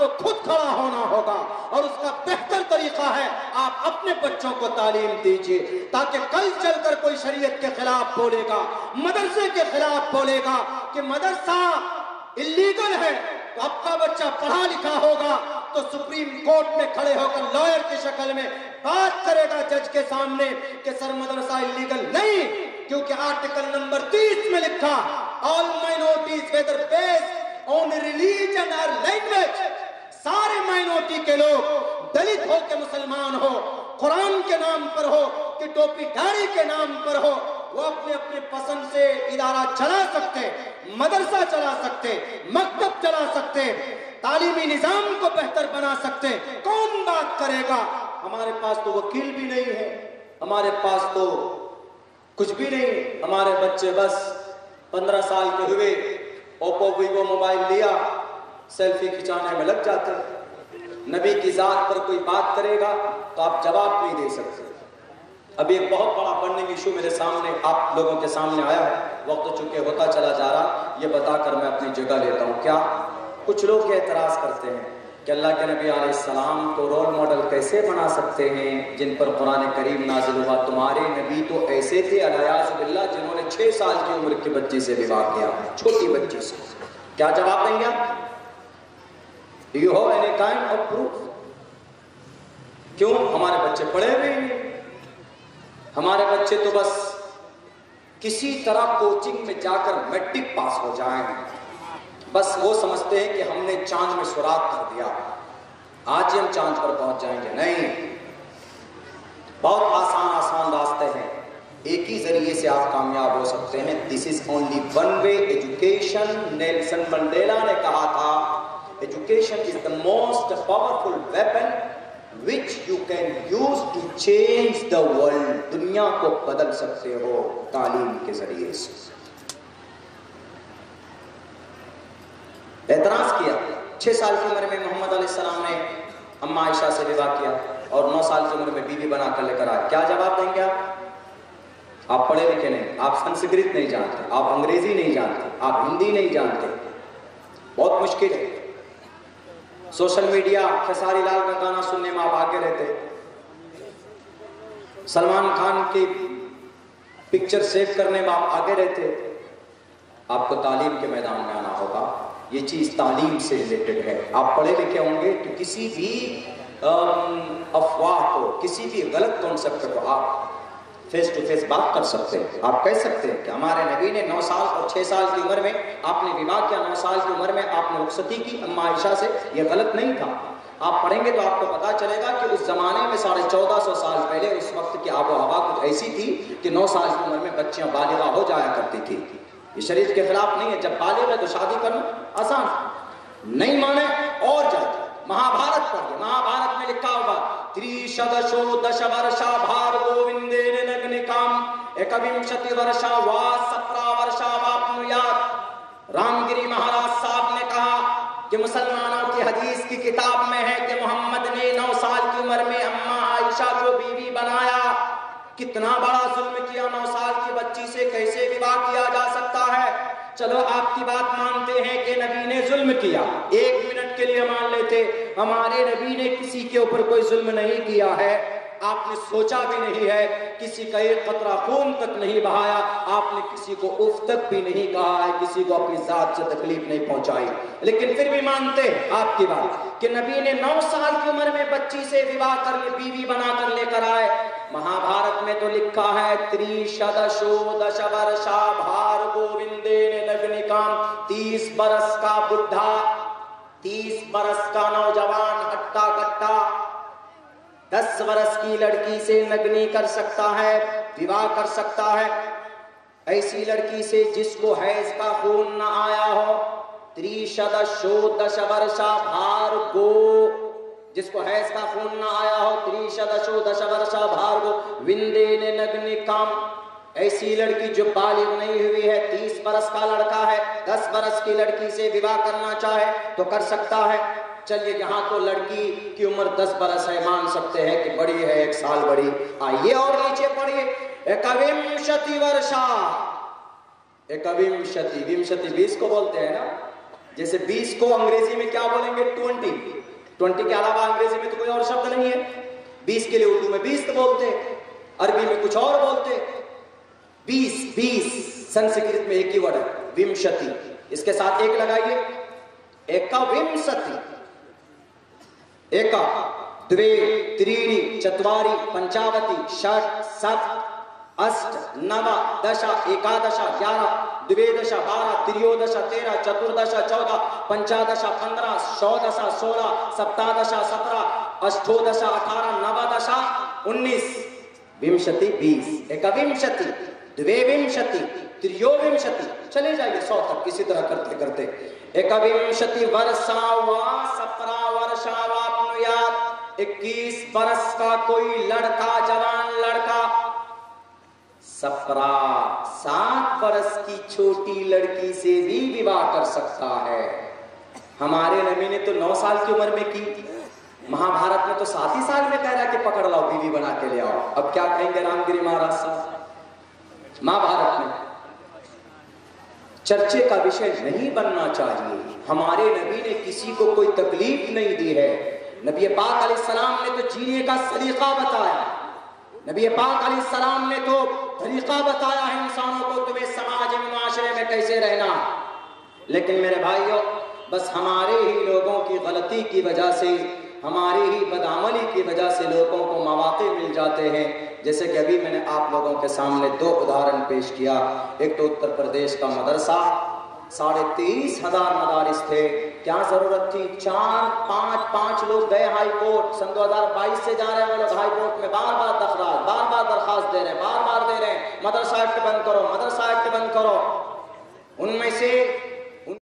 आपको खुद खड़ा होना होगा और उसका बेहतर तरीका है आप अपने बच्चों को तालीम दीजिए, ताकि कल चलकर कोई शरीयत के खिलाफ बोलेगा, मदरसे के खिलाफ बोलेगा कि मदरसा इल्लीगल है, तो आपका बच्चा पढ़ा लिखा होगा तो सुप्रीम कोर्ट में खड़े होकर लॉयर की शक्ल में बात करेगा जज के सामने कि सर मदरसा इल्लीगल नहीं, क्योंकि आर्टिकल नंबर 30 में लिखा all minorities whether based on religion और लैंग्वेज, सारे माइनॉरिटी के लोग, दलित हो के मुसलमान हो, कुरान के नाम पर हो कि टोपी दाढ़ी के नाम पर हो, वो अपने अपने पसंद से इदारा चला सकते, मदरसा चला सकते, मकतब चला सकते, तालीमी निजाम को बेहतर बना सकते। कौन बात करेगा? हमारे पास तो वकील भी नहीं है, हमारे पास तो कुछ भी नहीं, हमारे बच्चे बस 15 साल के हुए ओप्पो वीवो मोबाइल लिया, सेल्फी खिंचाने में लग जाते हैं। नबी की जात पर कोई बात करेगा तो आप जवाब नहीं दे सकते। अभी एक बहुत बड़ा बर्निंग इशू मेरे सामने, आप लोगों के सामने आया है, वक्त चुके होता चला जा रहा, ये बताकर मैं अपनी जगह लेता हूँ। क्या कुछ लोग एतराज करते हैं कि अल्लाह के नबी अलैहिस्सलाम को रोल मॉडल कैसे बना सकते हैं जिन पर कुरान करीम नाजिल हुआ? तुम्हारे नबी तो ऐसे थे अलियाज़ बिल्लाह जिन्होंने 6 साल की उम्र की बच्ची से विवाह किया, छोटी बच्ची से। क्या जवाब देंगे आप? You have any kind of proof? क्यों? हमारे बच्चे पढ़े हुए हैं, हमारे बच्चे तो बस किसी तरह कोचिंग में जाकर मैट्रिक पास हो जाएं, बस वो समझते हैं कि हमने चांद में सुराग कर दिया, आज ही हम चांद पर पहुंच जाएंगे। नहीं, बहुत आसान आसान रास्ते हैं, एक ही जरिए से आप कामयाब हो सकते हैं। This is only one way, education. Nelson Mandela ने कहा था, education is the most powerful weapon which you can use to change the world। दुनिया को बदल सकते हो तालीम के जरिए से। एतराज किया, 6 साल की उम्र में मोहम्मद अलैहिस्सलाम ने अम्मा आयशा से विवाह किया और 9 साल की उम्र में बीवी बनाकर लेकर आए। क्या जवाब देंगे आप? आप पढ़े लिखे नहीं, आप संस्कृत नहीं जानते, आप अंग्रेजी नहीं जानते, आप हिंदी नहीं जानते, बहुत मुश्किल है। सोशल मीडिया, खेसारी लाल का गाना सुनने में आप आगे रहते, सलमान खान की पिक्चर सेव करने में आप आगे रहते। आपको तालीम के मैदान में आना होगा, ये चीज तालीम से रिलेटेड है। आप पढ़े लिखे होंगे तो किसी भी अफवाह को, किसी भी गलत कॉन्सेप्ट को आप फेस टू फेस बात कर सकते हैं। आप कह सकते हैं कि हमारे नबी ने 9 साल और 6 साल की उम्र में आपने विवाह किया, 9 साल की उम्र में आपने रुखसती की अम्मा आयशा से, यह गलत नहीं था। आप पढ़ेंगे तो आपको पता चलेगा कि उस जमाने में 1450 साल पहले उस वक्त की आबो हवा कुछ ऐसी थी कि 9 साल की उम्र में बच्चियां बालिगा हो जाया करती थी। ये शरीयत के खिलाफ नहीं है, जब बालिग है तो शादी करना आसान, नहीं माने और जाए। महाभारत पढ़िए, महाभारत में लिखा होगा त्रिशदशो दश वर्षा भार्गो विंदेन नग्निकाम एकविंशति वर्षा वा 17 वर्षा वाप्नुयात्। रामगिरी महाराज साहब ने कहा कि मुसलमानों की हदीस की किताब में है कि मोहम्मद ने 9 साल की उम्र में अम्मा आयशा को बीवी बनाया। कितना बड़ा जुल्म किया, 9 साल की बच्ची से कैसे विवाह किया जा सकता है? चलो आपकी बात मानते हैं कि नबी ने जुल्म किया, 1 मिनट के लिए मान लेते, हमारे नबी ने किसी के ऊपर कोई जुल्म नहीं किया है। आपने सोचा भी नहीं है, किसी का एक कतरा खून तक नहीं बहाया, आपने किसी को उफ तक भी नहीं कहा है, किसी को अपनी जात से तकलीफ नहीं पहुंचाई, लेकिन फिर भी मानते आपकी बात कि नबी ने 9 साल की उम्र में बच्ची से विवाह कर बीवी बनाकर लेकर आए। महाभारत में तो लिखा है त्रिशदशो दश वर्षा भार्गो विंदेन नग्निकाम। 30 बरस का बुढ़ा, 30 बरस का नौजवान हट्टा कट्टा 10 वर्ष की लड़की से नग्नी कर सकता है, विवाह कर सकता है। ऐसी लड़की से जिसको हैज का खून न आया हो। त्रिशदशो दश वर्षा भार्गो, जिसको हैज का खून ना आया हो। त्रिशदशो दश वर्षा भार्गो विंदेन नग्निकाम। ऐसी लड़की जो बालिग नहीं हुई है, 30 बरस का लड़का है, 10 बरस की लड़की से विवाह करना चाहे तो कर सकता है। चलिए यहाँ तो लड़की की उम्र 10 बरस है, मान सकते हैं कि बड़ी है, 1 साल बड़ी। आइए और नीचे पढ़िए, एकविंशति वर्षा, एकविंशति, विंशति 20 को बोलते हैं ना, जैसे 20 को अंग्रेजी में क्या बोलेंगे? 20 के अलावा अंग्रेजी में तो कोई और शब्द नहीं है। 20 के लिए उर्दू में 20 बोलते, अरबी में कुछ और बोलते। 20 संस्कृत में एक ही वर्ड है, विंशति। इसके साथ एक लगाइए, एकविंशति। एक, द्वे, त्रीणि, चत्वारि, पंचावति, षट्, सप्त, अष्ट, नव, दश, एकादश, 11, द्विदश, 12, त्रयोदश, 13, चतुर्दश, 14, पंचादश, 15, षोडश, 16, सप्तादश, 17, अष्टोदश, 18, नवदश, 19, विंशति 20, एकविंशति, द्विविंशति, त्रयोविंशति। चले जाइए 100 तक इसी तरह करते करते। एकविंशति वर्षा वा सप्रा वर्षा वाप्नुयात्, 21 वर्ष का कोई लड़का, जवान लड़का सप्रा 7 वर्ष की छोटी लड़की से भी विवाह कर सकता है। हमारे नबी ने तो 9 साल की उम्र में की, महाभारत में तो 7 ही साल में कह रहा कि पकड़ लाओ, बीवी बना के ले आओ। अब क्या कहेंगे रामगिरी महाराज साहब? महाभारत में चर्चे का विषय नहीं बनना चाहिए। हमारे नबी ने किसी को कोई तकलीफ नहीं दी है। नबी पाक अलैहिस्सलाम ने तो जीने का सलीका बताया। नबी पाक अलैहिस्सलाम ने तो तरीका बताया है इंसानों को, तुम्हें समाज में, माशरे में कैसे रहना। लेकिन मेरे भाइयों, बस हमारे ही लोगों की गलती की वजह से, हमारी ही बदअमली की वजह से लोगों को मौके मिल जाते हैं। जैसे कि अभी मैंने आप लोगों के सामने 2 उदाहरण पेश किया। एक तो उत्तर प्रदेश का मदरसा, 23,500 मदारिस थे, क्या जरूरत थी? 4-5 लोग गए हाई कोर्ट, सन 2022 से जा रहे हैं वो लोग हाई कोर्ट में, बार बार दरखास्त दे रहे हैं, बार बार दे रहे हैं, मदरसा एक्ट बंद करो, मदरसा एक्ट बंद करो। उनमें से